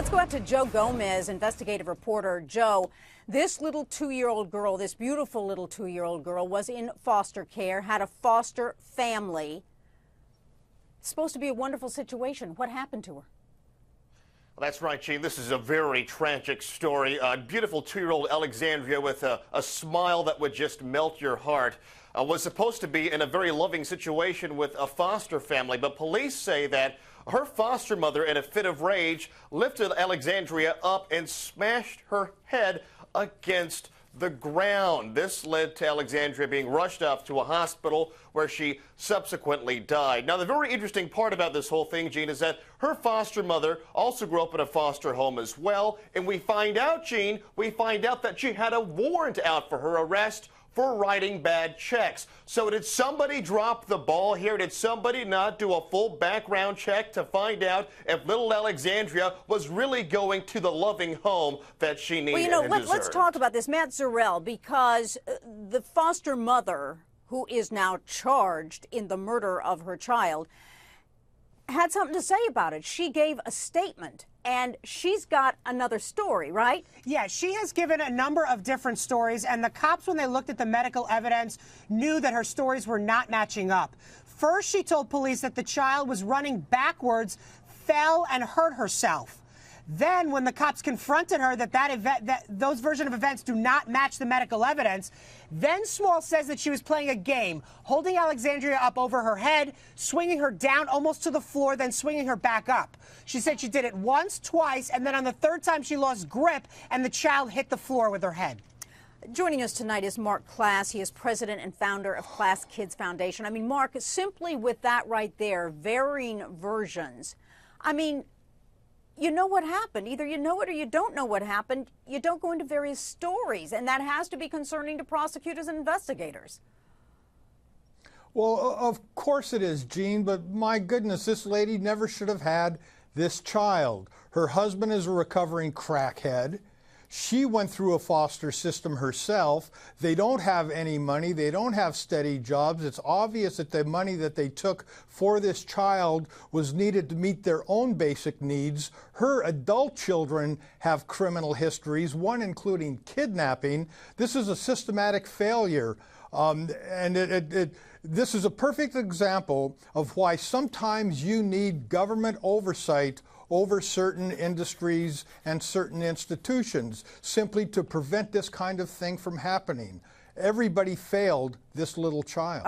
Let's go out to Joe Gomez, investigative reporter. Joe, this little 2-year-old girl, this beautiful little 2-year-old girl, was in foster care, had a foster family. Supposed to be a wonderful situation. What happened to her? Well, that's right, Gene. This is a very tragic story. A beautiful 2-year-old Alexandria with a smile that would just melt your heart. Was supposed to be in a very loving situation with a foster family, but police say that her foster mother, in a fit of rage, lifted Alexandria up and smashed her head against the ground. This led to Alexandria being rushed up to a hospital where she subsequently died. Now, the very interesting part about this whole thing, Gene, is that her foster mother also grew up in a foster home as well. And we find out, Gene, that she had a warrant out for her arrest for writing bad checks. So did somebody drop the ball here? Did somebody not do a full background check to find out if little Alexandria was really going to the loving home that she needed and deserved? Let's talk about this, Matt Zurell, because the foster mother, who is now charged in the murder of her child, had something to say about it. She gave a statement, and she's got another story, right? Yeah, she has given a number of different stories, and the cops, when they looked at the medical evidence, knew that her stories were not matching up. First, she told police that the child was running backwards, fell, and hurt herself. Then, when the cops confronted her that those version of events do not match the medical evidence, then Small says that she was playing a game, holding Alexandria up over her head, swinging her down almost to the floor, then swinging her back up. She said she did it once, twice, and then on the third time she lost grip and the child hit the floor with her head. Joining us tonight is Mark Klass. He is president and founder of Klass Kids Foundation. I mean, Mark, simply with that right there, varying versions. I mean, you know what happened. Either you know it or you don't know what happened. You don't go into various stories, and that has to be concerning to prosecutors and investigators. Well, of course it is, Gene, but my goodness, this lady never should have had this child. Her husband is a recovering crackhead. She went through a foster system herself. They don't have any money. They don't have steady jobs. It's obvious that the money that they took for this child was needed to meet their own basic needs. Her adult children have criminal histories, one including kidnapping. This is a systematic failure. This is a perfect example of why sometimes you need government oversight over certain industries and certain institutions, simply to prevent this kind of thing from happening. Everybody failed this little child.